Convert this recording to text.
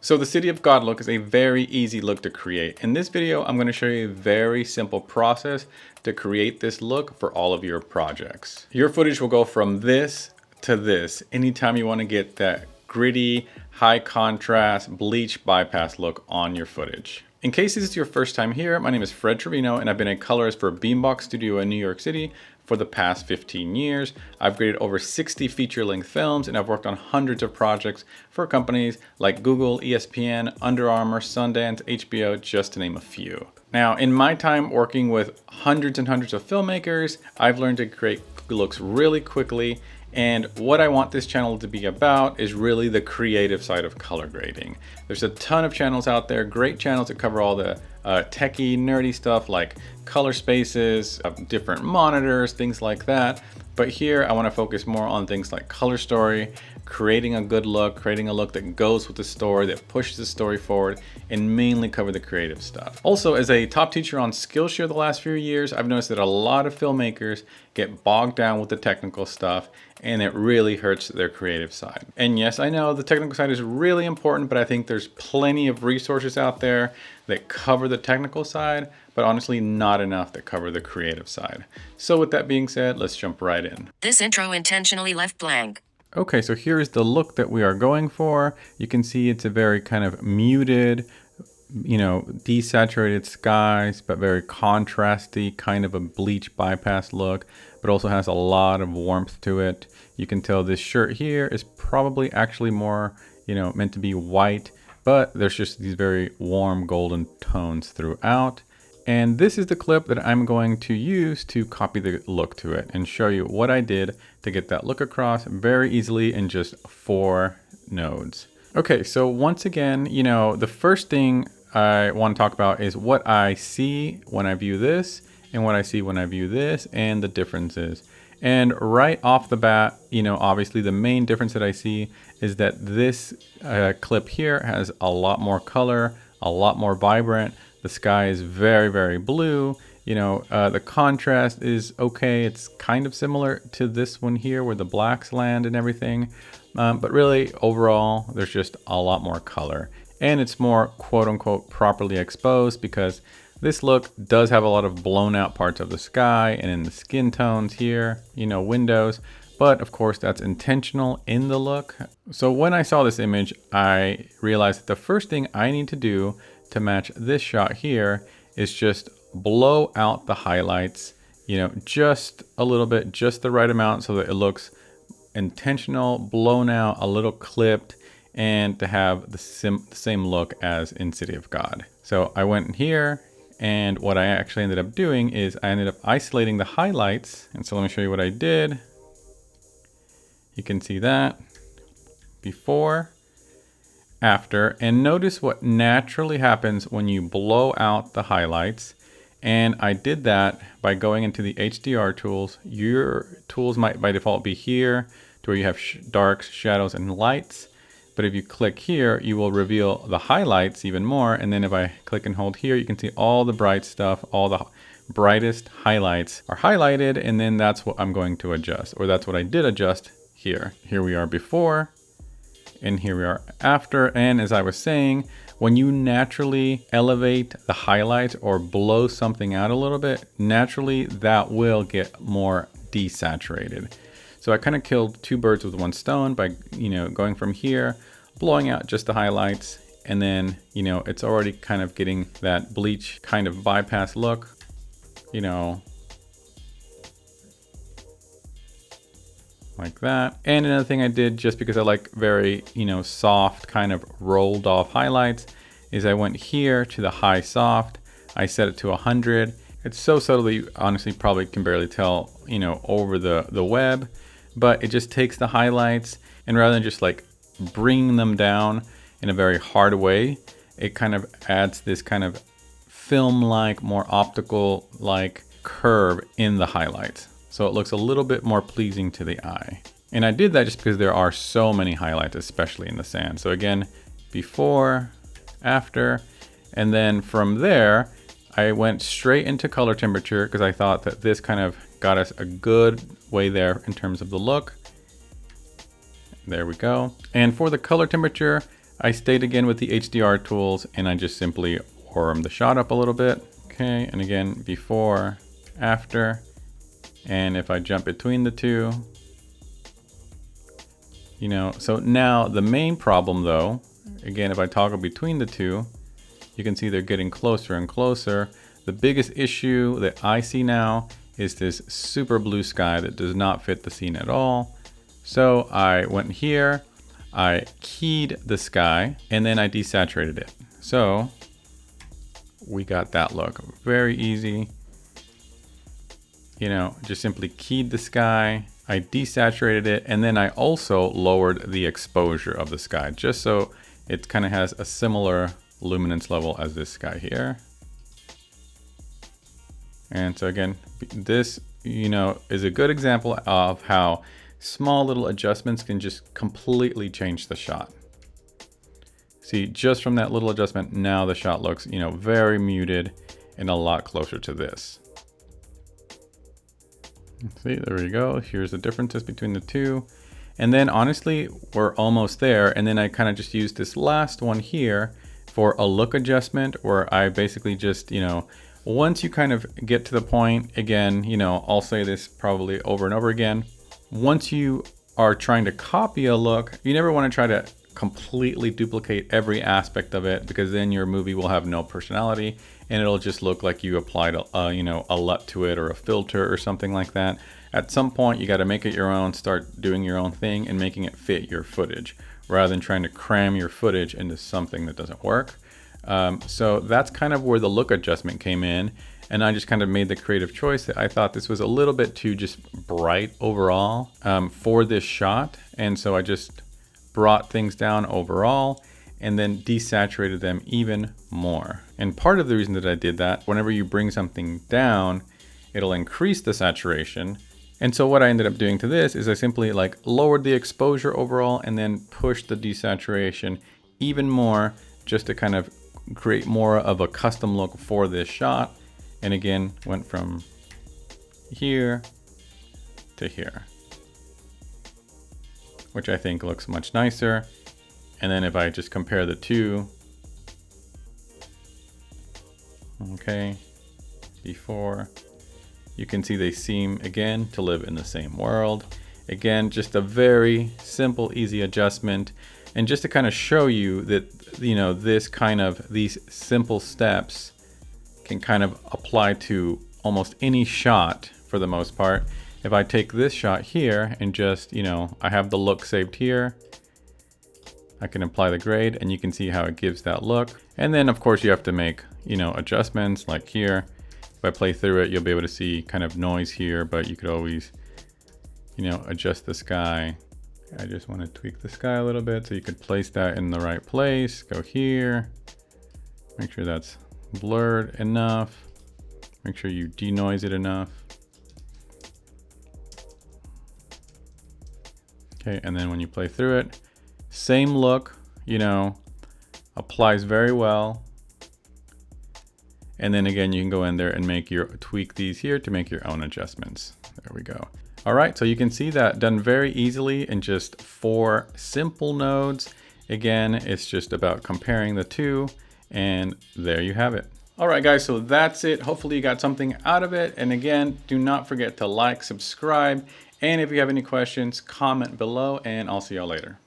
So the City of God look is a very easy look to create. In this video, I'm going to show you a very simple process to create this look for all of your projects. Your footage will go from this to this anytime you want to get that gritty, high contrast, bleach bypass look on your footage. In case this is your first time here, my name is Fred Trevino and I've been a colorist for Beambox Studio in New York City for the past 15 years. I've graded over 60 feature-length films and I've worked on hundreds of projects for companies like Google, ESPN, Under Armour, Sundance, HBO, just to name a few. Now, in my time working with hundreds and hundreds of filmmakers, I've learned to create looks really quickly. And what I want this channel to be about is really the creative side of color grading. There's a ton of channels out there, great channels that cover all the techie, nerdy stuff like color spaces, different monitors, things like that. But here I want to focus more on things like color story, creating a good look, creating a look that goes with the story, that pushes the story forward, and mainly cover the creative stuff. Also, as a top teacher on Skillshare the last few years, I've noticed that a lot of filmmakers get bogged down with the technical stuff and it really hurts their creative side. And yes, I know the technical side is really important, but I think there's plenty of resources out there that cover the technical side, but honestly not enough that cover the creative side. So with that being said, let's jump right in. This intro intentionally left blank. Okay, so here is the look that we are going for. You can see it's a very kind of muted, desaturated skies, but very contrasty, kind of a bleach bypass look, but also has a lot of warmth to it. You can tell this shirt here is probably actually more, meant to be white, but there's just these very warm golden tones throughout. And this is the clip that I'm going to use to copy the look to it and show you what I did to get that look across very easily in just 4 nodes. Okay, so once again, the first thing I want to talk about is what I see when I view this and what I see when I view this and the differences. And right off the bat, obviously the main difference that I see is that this clip here has a lot more color, a lot more vibrant. The sky is very, very blue. The contrast is okay. It's kind of similar to this one here where the blacks land and everything. But really, overall, there's just a lot more color. And it's more quote unquote properly exposed because this look does have a lot of blown out parts of the sky and in the skin tones here, windows. But of course, that's intentional in the look. So when I saw this image, I realized that the first thing I need to do to match this shot here is just blow out the highlights, just a little bit, just the right amount so that it looks intentional, blown out, a little clipped, and to have the same look as in City of God. So I went here, and what I actually ended up doing is I ended up isolating the highlights. And so let me show you what I did. You can see that before, after, and notice what naturally happens when you blow out the highlights. And I did that by going into the HDR tools. Your tools might by default be here to where you have darks, shadows, and lights. But if you click here, you will reveal the highlights even more. And then if I click and hold here, you can see all the bright stuff, all the brightest highlights are highlighted. And then that's what I'm going to adjust, or that's what I did adjust here. Here we are before, and here we are after. And as I was saying, when you naturally elevate the highlights or blow something out a little bit, naturally that will get more desaturated. So I kind of killed 2 birds with 1 stone by, going from here, blowing out just the highlights, and then, it's already kind of getting that bleach kind of bypass look, like that. And another thing I did, just because I like very, soft kind of rolled off highlights, is I went here to the high soft. I set it to 100. It's so subtle that you honestly probably can barely tell, over the web, but it just takes the highlights, and rather than just like bringing them down in a very hard way, it kind of adds this kind of film-like, more optical-like curve in the highlights. So it looks a little bit more pleasing to the eye. And I did that just because there are so many highlights, especially in the sand. So again, before, after, and then from there, I went straight into color temperature because I thought that this kind of got us a good way there in terms of the look. There we go. And for the color temperature, I stayed again with the HDR tools and I just simply warmed the shot up a little bit. Okay, and again, before, after, and if I jump between the two, you know, so now the main problem though, again, if I toggle between the two, you can see they're getting closer and closer. The biggest issue that I see now is this super blue sky that does not fit the scene at all. So I went here, I keyed the sky, and then I desaturated it. So we got that look. Very easy. You know, just simply keyed the sky, I desaturated it, and then I also lowered the exposure of the sky, just so it kind of has a similar luminance level as this sky here. And so again, this, you know, is a good example of how small little adjustments can just completely change the shot. See, just from that little adjustment, now the shot looks, you know, very muted and a lot closer to this. See, there we go. Here's the differences between the two. And then honestly, we're almost there. And then I kind of just used this last one here for a look adjustment where I basically just, you know, once you kind of get to the point, again, you know, I'll say this probably over and over again. Once you are trying to copy a look, you never want to try to completely duplicate every aspect of it, because then your movie will have no personality and it'll just look like you applied you know, a LUT to it or a filter or something like that. At some point you got to make it your own, start doing your own thing and making it fit your footage rather than trying to cram your footage into something that doesn't work. So that's kind of where the look adjustment came in, and I just kind of made the creative choice that I thought this was a little bit too just bright overall for this shot, and so I just brought things down overall and then desaturated them even more. And part of the reason that I did that, whenever you bring something down, it'll increase the saturation. And so what I ended up doing to this is I simply like lowered the exposure overall and then pushed the desaturation even more, just to kind of create more of a custom look for this shot. And again, went from here to here, which I think looks much nicer. And then if I just compare the two, okay, before, you can see they seem again to live in the same world. Again, just a very simple, easy adjustment. And just to kind of show you that, you know, these simple steps can kind of apply to almost any shot for the most part. If I take this shot here and just, you know, I have the look saved here, I can apply the grade and you can see how it gives that look. And then of course you have to make, you know, adjustments like here. If I play through it, you'll be able to see kind of noise here, but you could always, you know, adjust the sky. I just want to tweak the sky a little bit so you could place that in the right place. Go here, make sure that's blurred enough. Make sure you denoise it enough. Okay, and then when you play through it, same look, you know, applies very well. And then again, you can go in there and tweak these here to make your own adjustments. There we go. All right, so you can see that done very easily in just 4 simple nodes. Again, it's just about comparing the two, and there you have it. All right, guys, so that's it. Hopefully you got something out of it. And again, do not forget to like, subscribe, and if you have any questions, comment below, and I'll see y'all later.